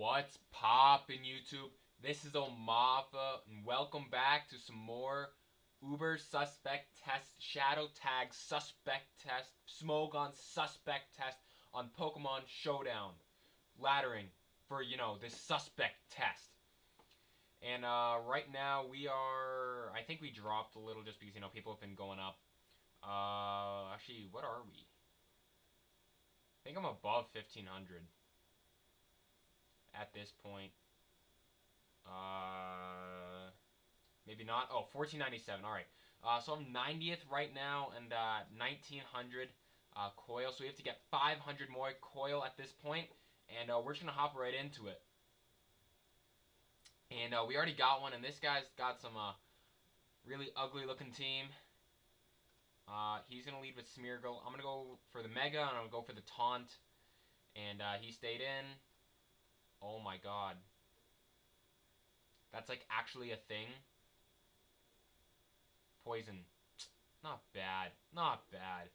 What's poppin' YouTube? This is Omafa, and welcome back to some more Uber Suspect Test, Shadow Tag Suspect Test, Smogon Suspect Test on Pokemon Showdown. Laddering for, this Suspect Test. And right now we are, I think we dropped a little just because, people have been going up. Actually, what are we? I think I'm above 1500 at this point. Maybe not. Oh, 1497. All right. So I'm 90th right now and 1900 coil. So we have to get 500 more coil at this point, and we're just gonna hop right into it. And we already got one, and this guy's got some really ugly looking team. He's gonna lead with Smeargle. I'm gonna go for the Mega, and I'm gonna go for the Taunt, and he stayed in. Oh my God. That's like actually a thing. Poison. Not bad. Not bad.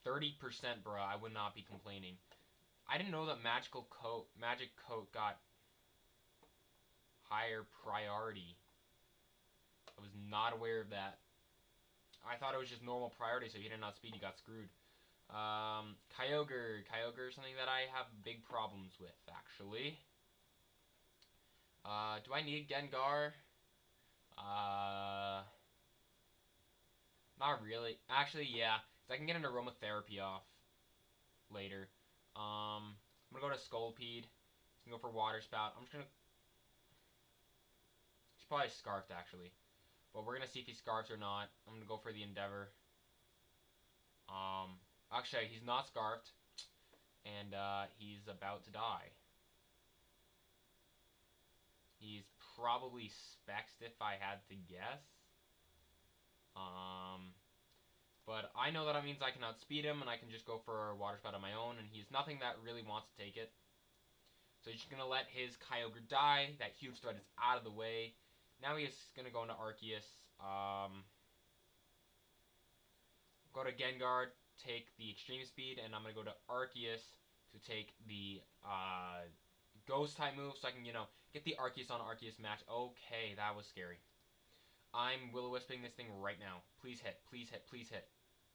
30%, bro. I would not be complaining. I didn't know that Magic Coat got higher priority. I was not aware of that. I thought it was just normal priority, so he didn't outspeed, he got screwed. Kyogre. Kyogre is something that I have big problems with, actually. Do I need Gengar? Not really. Actually, yeah. I can get an aromatherapy off later. I'm gonna go to Scolipede. He's gonna go for Water Spout. I'm just gonna... He's probably Scarfed, actually. But we're gonna see if he Scarfs or not. I'm gonna go for the Endeavor. Actually, he's not Scarfed. And, he's about to die. He's probably Spexed if I had to guess. But I know that means I can outspeed him, and I can just go for a Water Spout on my own, and he's nothing that really wants to take it. So he's just going to let his Kyogre die. That huge threat is out of the way. Now he's going to go into Arceus. Go to Gengar, take the Extreme Speed, and I'm going to go to Arceus to take the Ghost-type move, so I can, get the Arceus on Arceus match. Okay, that was scary. I'm Will-O-Wisping this thing right now. Please hit, please hit, please hit.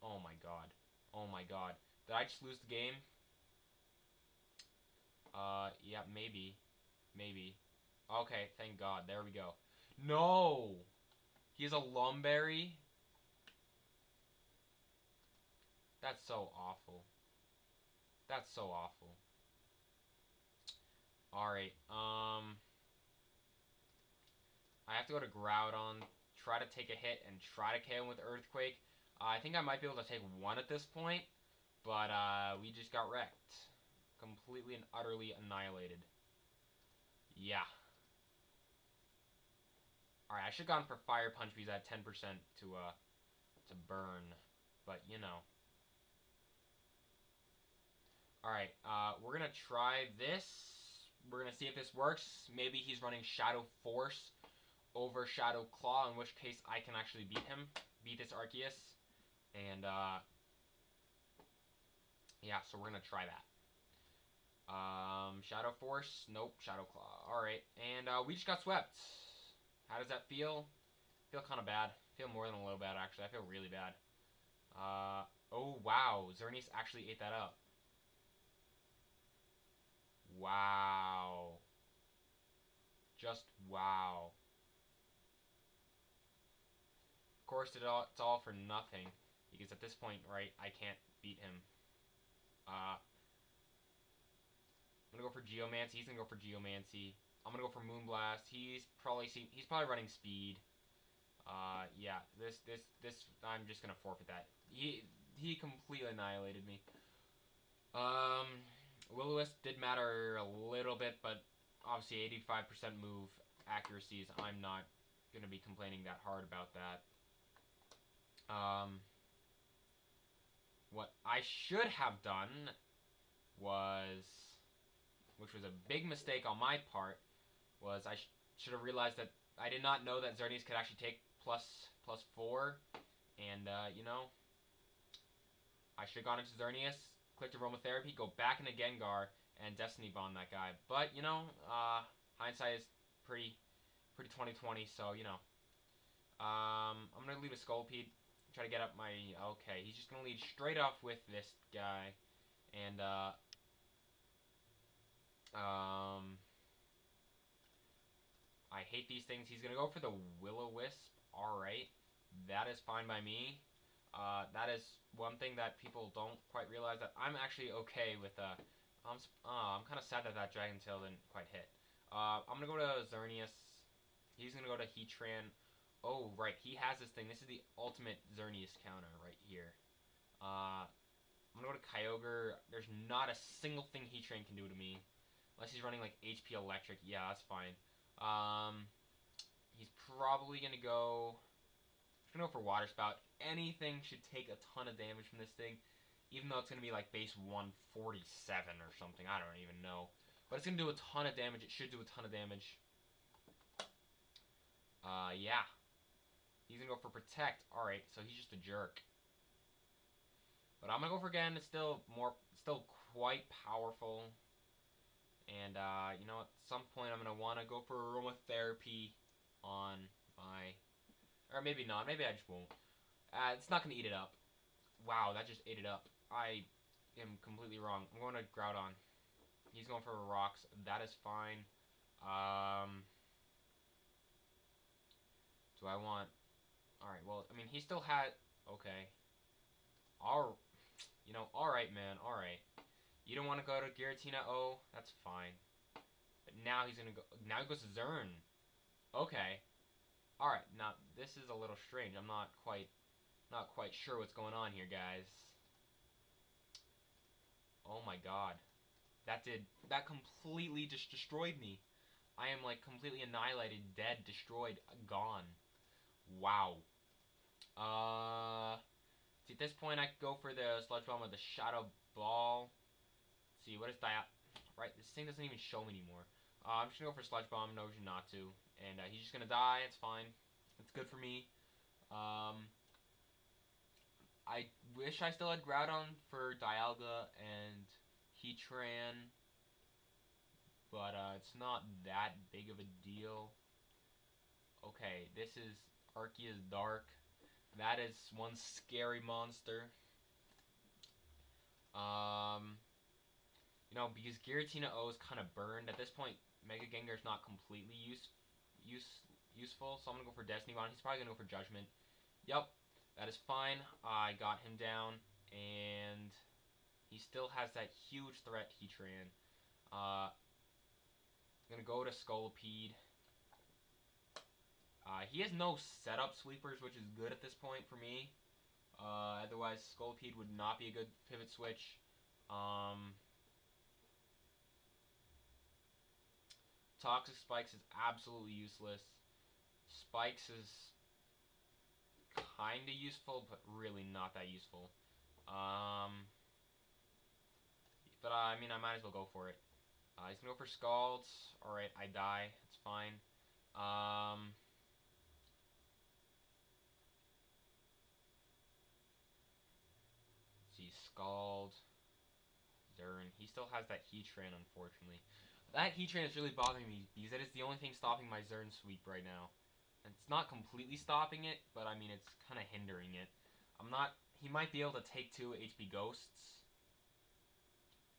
Oh my God. Oh my God. Did I just lose the game? Yeah, maybe. Maybe. Okay, thank God. There we go. No! He has a Lumberry? That's so awful. That's so awful. Alright, I have to go to Groudon, try to take a hit, and try to KO him with Earthquake. I think I might be able to take one at this point, but we just got wrecked. Completely and utterly annihilated. Yeah. Alright, I should have gone for Fire Punch because I had 10% to burn, but Alright, we're gonna try this. We're gonna see if this works. Maybe he's running Shadow Force over Shadow Claw, in which case I can actually beat this Arceus. And, yeah, so we're gonna try that. Shadow Force, nope, Shadow Claw, alright, and, we just got swept. How does that feel? I feel kind of bad. I feel more than a little bad, actually. I feel really bad. Oh, wow, Xerneas actually ate that up. Wow. Just wow. Of course, it's all for nothing, because at this point, right, I can't beat him. I'm gonna go for Geomancy. He's gonna go for Geomancy. I'm gonna go for Moonblast. He's probably running speed. Yeah, this, I'm just gonna forfeit that. He completely annihilated me. Will-O-Wisp did matter a little bit, but obviously 85% move accuracies. I'm not gonna be complaining that hard about that. What I should have done was, which was a big mistake on my part, was I should have realized that I did not know that Xerneas could actually take plus 4, and, should have gone into Xerneas, clicked Aromatherapy, go back into Gengar, and Destiny Bond that guy. But, you know, hindsight is pretty 2020, so, you know. I'm going to leave a Scolipede, try to get up my... Okay, he's just going to lead straight off with this guy. And, I hate these things. He's going to go for the Will-O-Wisp. Alright. That is fine by me. That is one thing that people don't quite realize, that I'm actually okay with, I'm kind of sad that that Dragon Tail didn't quite hit. I'm going to go to Xerneas. He's going to go to Heatran. Oh, right, he has this thing. This is the ultimate Xerneas counter right here. I'm going to go to Kyogre. There's not a single thing Heatran can do to me. Unless he's running, like, HP Electric. Yeah, that's fine. He's probably going to go... He's going to go for Water Spout. Anything should take a ton of damage from this thing. Even though it's going to be, like, base 147 or something. I don't even know. But it's going to do a ton of damage. It should do a ton of damage. Yeah. He's going to go for Protect. Alright, so he's just a jerk. But I'm going to go for again. It's still quite powerful. And, you know, at some point I'm going to want to go for Aromatherapy on my... Or maybe not. Maybe I just won't. It's not going to eat it up. Wow, that just ate it up. I am completely wrong. I'm going to Groudon. He's going for Rocks. That is fine. Do I want... Alright, well, I mean, he still had... Okay. You know, alright, man, alright. You don't want to go to Giratina O? That's fine. But now he's going to go... Now he goes to Zern. Okay. Alright, now, this is a little strange. I'm not quite sure what's going on here, guys. Oh my god. That completely just destroyed me. I am, like, completely annihilated, dead, destroyed, gone. Wow. See, at this point, I could go for the Sludge Bomb with the Shadow Ball. Let's see, what is Right, this thing doesn't even show me anymore. I'm just gonna go for Sludge Bomb, knows you not to. And he's just gonna die, it's fine. It's good for me. I wish I still had Groudon for Dialga and Heatran. But it's not that big of a deal. Okay, this is Arceus Dark. That is one scary monster. You know, because Giratina O is kind of burned. At this point, Mega Gengar is not completely useful, so I'm going to go for Destiny Bond. He's probably going to go for Judgment. Yep, that is fine. I got him down, and he still has that huge threat, Heatran. I'm going to go to Scolipede. He has no setup sweepers, which is good at this point for me. Otherwise, Scolipede would not be a good pivot switch. Toxic Spikes is absolutely useless. Spikes is kinda useful, but really not that useful. But I mean, I might as well go for it. He's gonna go for Scald. Alright, I die. It's fine. Let's see, Scald. Zern. He still has that Heatran, unfortunately. That Heatran is really bothering me because it is the only thing stopping my Zern sweep right now. And it's not completely stopping it, but I mean, it's kind of hindering it. He might be able to take 2 HP Ghosts.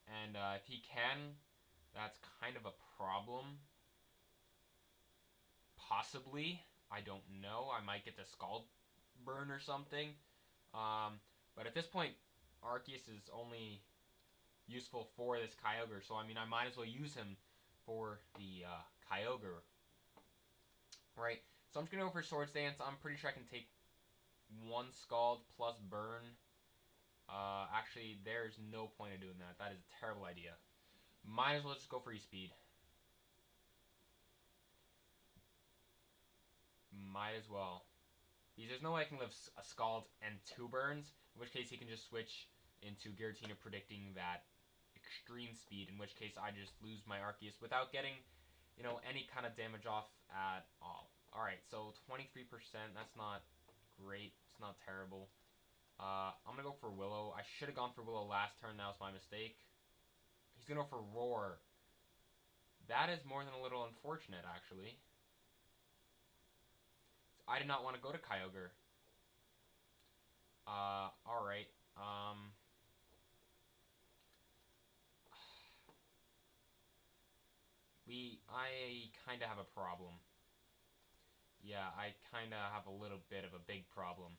And if he can, that's kind of a problem. Possibly. I don't know. I might get the Scald Burn or something. But at this point, Arceus is only useful for this Kyogre, so I mean, I might as well use him for the Kyogre. Right, so I'm just going to go for Swords Dance. I'm pretty sure I can take 1 Scald plus Burn. Actually, there's no point in doing that. That is a terrible idea. Might as well just go for E-Speed. Might as well. Because there's no way I can live a Scald and 2 Burns, in which case he can just switch into Giratina predicting that extreme speed, in which case I just lose my Arceus without getting, you know, any kind of damage off at all. Alright, so 23%, that's not great, it's not terrible. I'm gonna go for Willow. I should have gone for Willow last turn. That was my mistake. He's going to go for Roar. That is more than a little unfortunate, actually. I did not want to go to Kyogre. Alright. I kind of have a problem. Yeah, I kind of have a little bit of a big problem.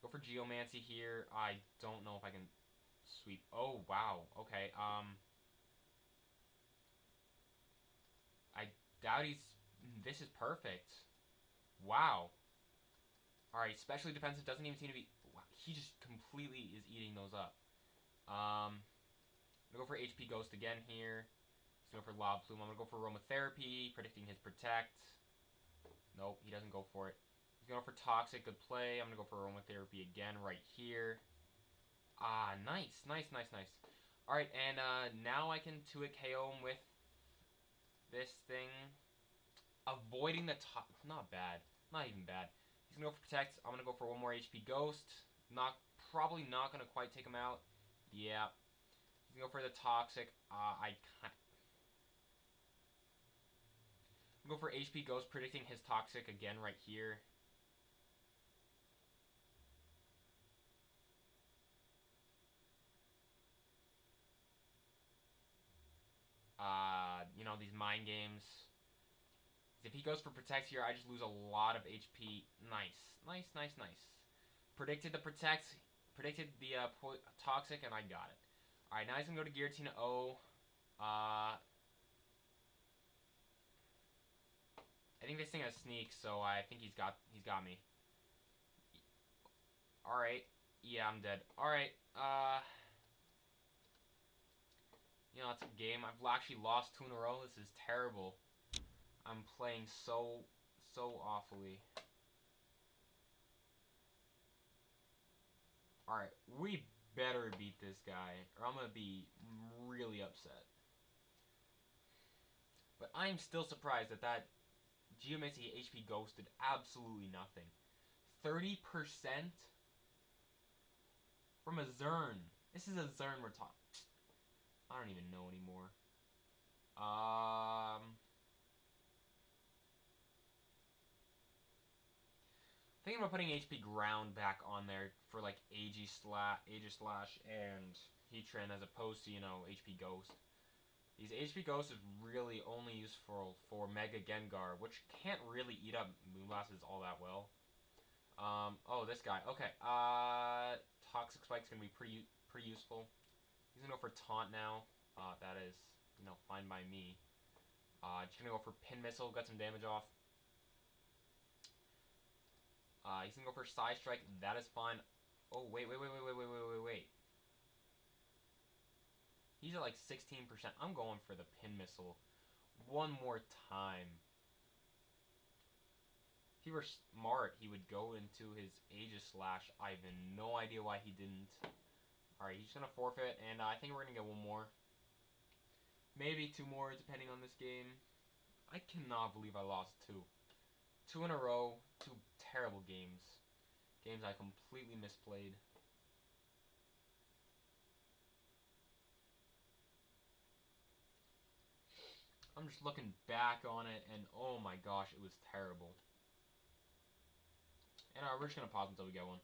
Go for Geomancy here. I don't know if I can sweep. Oh, wow. Okay, I doubt he's... This is perfect. Wow. Alright, specially defensive doesn't even seem to be... Wow, he just completely is eating those up. I'm gonna go for HP Ghost again here. He's gonna go for Lob Plume. I'm gonna go for Aromatherapy, predicting his Protect. Nope, he doesn't go for it. He's gonna go for Toxic, good play. I'm gonna go for Aromatherapy again right here. Ah, nice, nice, nice, nice. Alright, and now I can 2-hit KO him with this thing. Avoiding the top, not bad, not even bad. He's gonna go for Protect. I'm gonna go for one more HP Ghost. Probably not gonna quite take him out. Yeah. He's gonna go for the Toxic. I can't. I'm gonna go for HP Ghost, predicting his Toxic again right here. You know, these mind games. If he goes for Protect here, I just lose a lot of HP. Nice. Nice, nice, nice. Predicted the Protect, predicted the Toxic, and I got it. Alright, now he's going to go to Giratina O. I think this thing has Sneak, so I think he's got me. Alright. Yeah, I'm dead. Alright, you know, it's a game. I've actually lost 2 in a row. This is terrible. I'm playing so awfully. Alright, we better beat this guy, or I'm gonna be really upset. But I'm still surprised that Geomancy HP Ghost did absolutely nothing. 30% from a Zern. This is a Zern we're talking. I don't even know anymore. I think about putting HP Ground back on there for like Aegis Slash and Heatran as opposed to, you know, HP Ghost. These HP Ghost is really only useful for Mega Gengar, which can't really eat up Moonblasts all that well. Oh, this guy. Okay. Toxic Spike's gonna be pretty useful. He's gonna go for Taunt now. That is, you know, fine by me. Just gonna go for Pin Missile, get some damage off. He's gonna go for Side Strike. That is fine. Oh, wait. He's at like 16%. I'm going for the Pin Missile one more time. If he were smart, he would go into his Aegis Slash. I have no idea why he didn't. Alright, he's gonna forfeit, and I think we're gonna get one more. Maybe 2 more, depending on this game. I cannot believe I lost 2. 2 in a row, 2 terrible games. Games I completely misplayed. I'm just looking back on it, and oh my gosh, it was terrible. And we're just going to pause until we get one.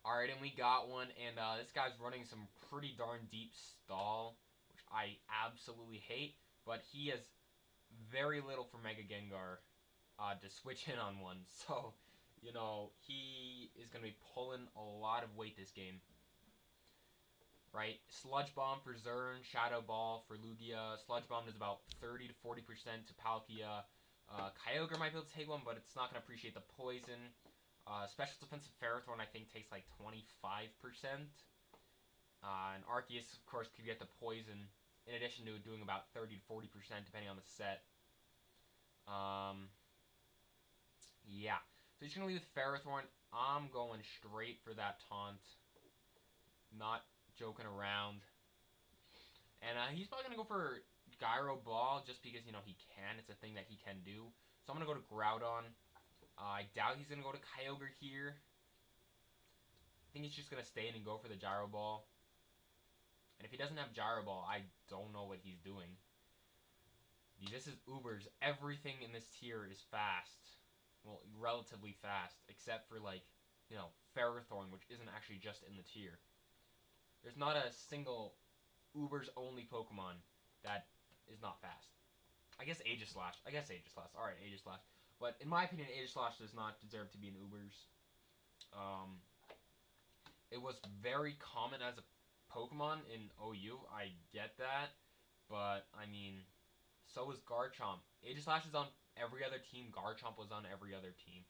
Alright, and we got one, and this guy's running some pretty darn deep stall, which I absolutely hate, but he has very little for Mega Gengar to switch in on one, so, you know, he is going to be pulling a lot of weight this game. Right, Sludge Bomb for Zern, Shadow Ball for Lugia. Sludge Bomb does about 30 to 40% to Palkia. Kyogre might be able to take one, but it's not going to appreciate the poison. Special Defensive Ferrothorn, I think, takes like 25%. And Arceus, of course, could get the poison, in addition to doing about 30 to 40%, depending on the set. Yeah. So he's going to leave with Ferrothorn. I'm going straight for that taunt. Not joking around. And he's probably going to go for Gyro Ball just because, you know, he can. It's a thing that he can do. So I'm going to go to Groudon. I doubt he's going to go to Kyogre here. think he's just gonna stay in and go for the gyro ball. And if he doesn't have gyro ball, I don't know what he's doing. This is Ubers. Everything in this tier is fast. Well, relatively fast, except for, like, you know, Ferrothorn, which isn't actually just in the tier. There's not a single Ubers only Pokemon that is not fast. I guess Aegislash. Alright, Aegislash. But in my opinion, Aegislash does not deserve to be an Ubers. It was very common as a Pokemon in OU. I get that. But, I mean, so is Garchomp. Aegislash is on every other team. Garchomp was on every other team.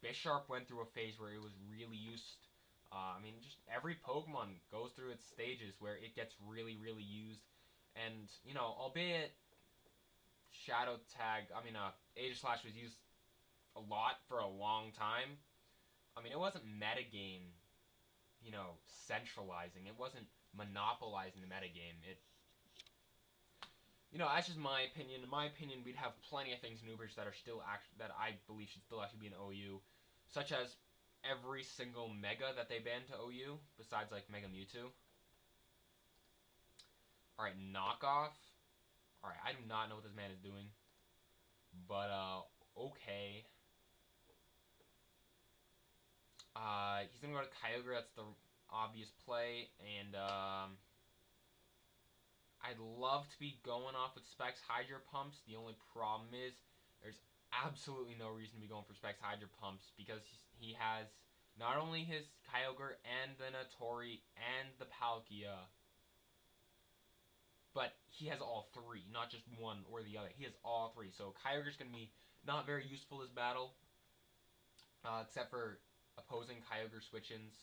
Bisharp went through a phase where it was really used. I mean, just every Pokemon goes through its stages where it gets really, really used. And, you know, albeit Aegislash was used a lot for a long time. I mean, it wasn't metagame, you know, centralizing. It wasn't monopolizing the metagame. You know, that's just my opinion. In my opinion, we'd have plenty of things in Ubers that are still that I believe should still actually be in OU, such as every single Mega that they banned to OU, besides like Mega Mewtwo. All right, knockoff. All right, I do not know what this man is doing, but okay. He's gonna go to Kyogre. That's the obvious play, and I'd love to be going off with Specs Hydro Pumps. The only problem is there's absolutely no reason to be going for Specs Hydro Pumps because he has not only his Kyogre and the Natori and the Palkia, but he has all three, not just one or the other. He has all three. So Kyogre's going to be not very useful this battle, except for opposing Kyogre switch-ins.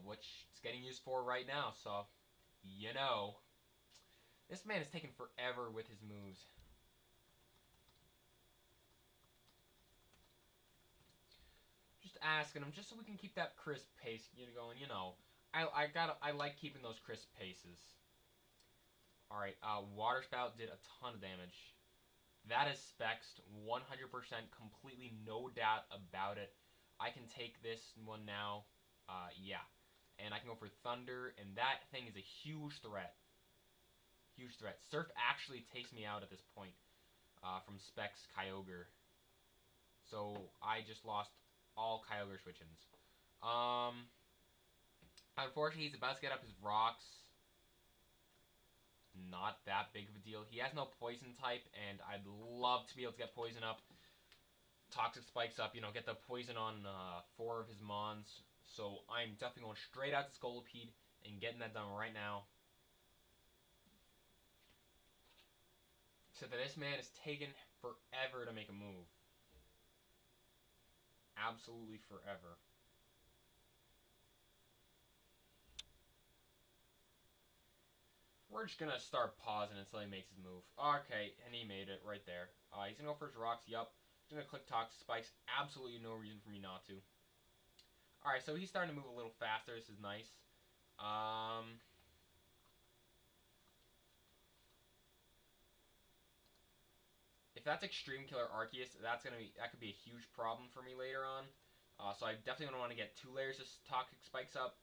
Which it's getting used for right now, so, you know. This man is taking forever with his moves. Just asking him, just so we can keep that crisp pace going, you know. I like keeping those crisp paces. Alright, Water Spout did a ton of damage. That is Spexed, 100%, completely no doubt about it. I can take this one now. Yeah. And I can go for Thunder, and that thing is a huge threat. Huge threat. Surf actually takes me out at this point from Specs Kyogre. So I just lost all Kyogre switch-ins. Unfortunately, he's about to get up his rocks. Not that big of a deal. He has no poison type, and I'd love to be able to get poison up. Toxic spikes up, you know, get the poison on 4 of his Mons. So I'm definitely going straight out to Scolipede and getting that done right now. Except that this man is taking forever to make a move. Absolutely forever. We're just going to start pausing until he makes his move. Okay, and he made it right there. He's going to go for his rocks, yup. He's going to click Toxic Spikes. Absolutely no reason for me not to. Alright, so he's starting to move a little faster. This is nice. If that's Extreme Killer Arceus, that could be a huge problem for me later on. So I definitely don't want to get 2 layers of Toxic Spikes up.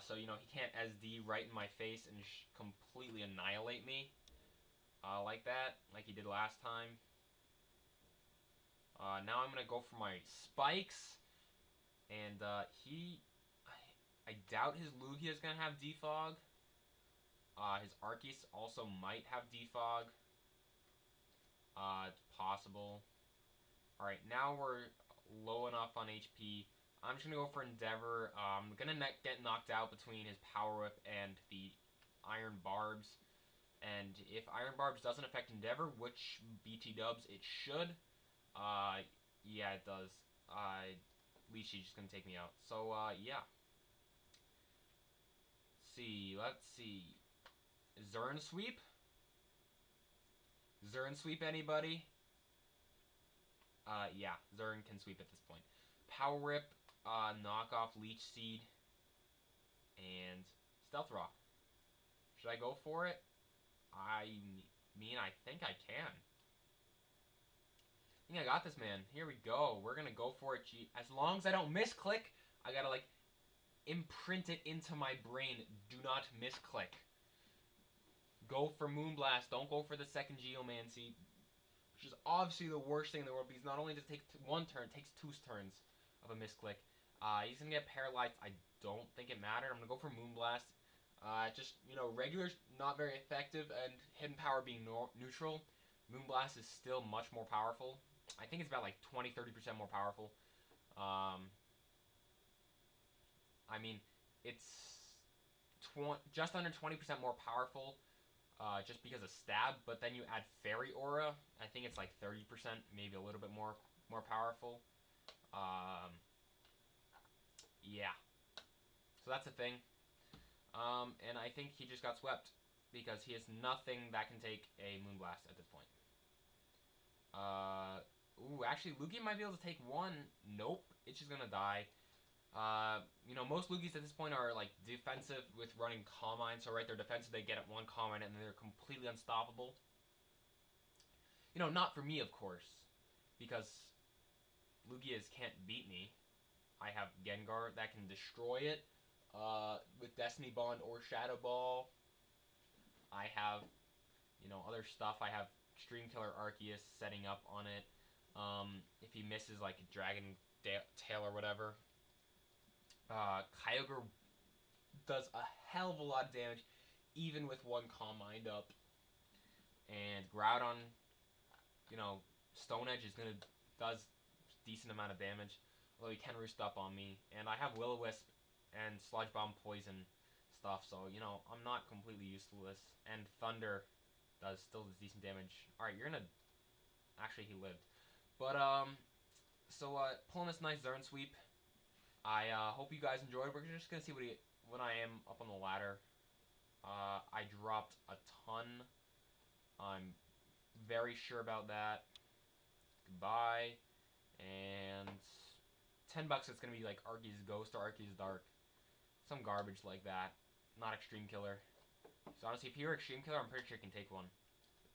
So, you know, he can't SD right in my face and completely annihilate me. Like that, like he did last time. Now I'm going to go for my Spikes. And I doubt his Lugia is going to have Defog. His Arceus also might have Defog. It's possible. Alright, now we're low enough on HP. I'm just going to go for Endeavor. I'm going to get knocked out between his Power Whip and the Iron Barbs. And if Iron Barbs doesn't affect Endeavor, which BT dubs it should, yeah, it does. Leechy's just going to take me out. So, yeah. Let's see. Zern Sweep? Zern Sweep anybody? Yeah, Zern can sweep at this point. Power Whip, knock off Leech Seed, and Stealth Rock. Should I go for it? I think I can. think I got this, man. Here we go. We're gonna go for it. As long as I don't misclick, I gotta like imprint it into my brain. Do not misclick. Go for Moonblast. Don't go for the second Geomancy, which is obviously the worst thing in the world because not only does it take one turn, it takes 2 turns of a misclick. He's gonna get paralyzed. I don't think it mattered. I'm gonna go for Moonblast. Just, you know, regular's not very effective, and hidden power being neutral, Moonblast is still much more powerful. I think it's about like 20-30% more powerful. I mean, it's just under 20% more powerful just because of stab, but then you add fairy aura. I think it's like 30%, maybe a little bit more powerful. Yeah. So that's the thing. And I think he just got swept because he has nothing that can take a Moonblast at this point. Ooh, actually, Lugia might be able to take one. Nope, it's just gonna die. You know, most Lugies at this point are like defensive with running Calm Mind. So right, they're defensive, they get at one Calm Mind, and they're completely unstoppable. You know, not for me, of course, because Lugias can't beat me. I have Gengar that can destroy it with Destiny Bond or Shadow Ball. I have, you know, other stuff. I have Stream Killer Arceus setting up on it. If he misses like Dragon Tail or whatever. Kyogre does a hell of a lot of damage, even with one Calm Mind up. And Groudon, you know, Stone Edge does decent amount of damage, although he can roost up on me. And I have Will-O-Wisp and Sludge Bomb Poison stuff, so you know I'm not completely useless. And Thunder still does decent damage. All right, you're gonna actually he lived, but pulling this nice Zern Sweep. I hope you guys enjoyed. We're just gonna see what I am up on the ladder. I dropped a ton. I'm very sure about that. Goodbye. And $10 it's gonna be like Arceus Ghost or Arceus Dark. Some garbage like that. Not Extreme Killer. So honestly, if you're Extreme Killer, I'm pretty sure you can take one.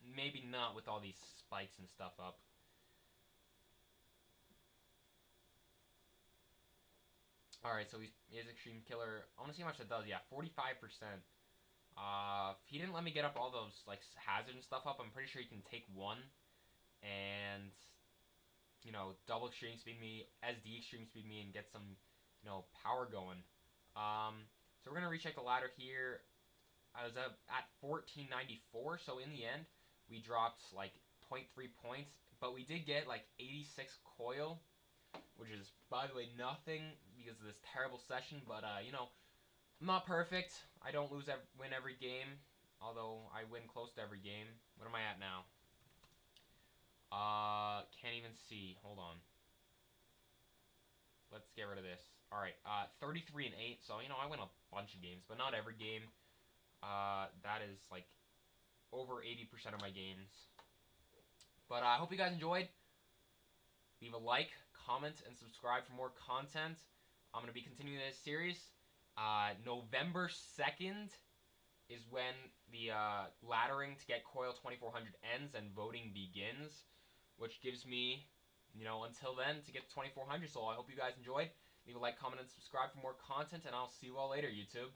Maybe not with all these spikes and stuff up. Alright, so he is Extreme Killer. I want to see how much that does. Yeah, 45%. If he didn't let me get up all those like hazard and stuff up, I'm pretty sure he can take one. And, you know, double Extreme Speed me, SD Extreme Speed me, and get some, you know, power going. So we're going to recheck the ladder here. I was at 1494, so in the end, we dropped like 0.3 points, but we did get like 86 coil, which is, by the way, nothing because of this terrible session, but, you know, I'm not perfect. I don't win every game, although I win close to every game. What am I at now? Can't even see. Hold on. Let's get rid of this. Alright, 33 and 8, so, you know, I win a bunch of games, but not every game. That is, like, over 80% of my games. But I hope you guys enjoyed. Leave a like, comment, and subscribe for more content. I'm going to be continuing this series. November 2nd is when the laddering to get Coil 2400 ends and voting begins, which gives me, you know, until then to get to 2400. So I hope you guys enjoyed. Leave a like, comment, and subscribe for more content, and I'll see you all later, YouTube.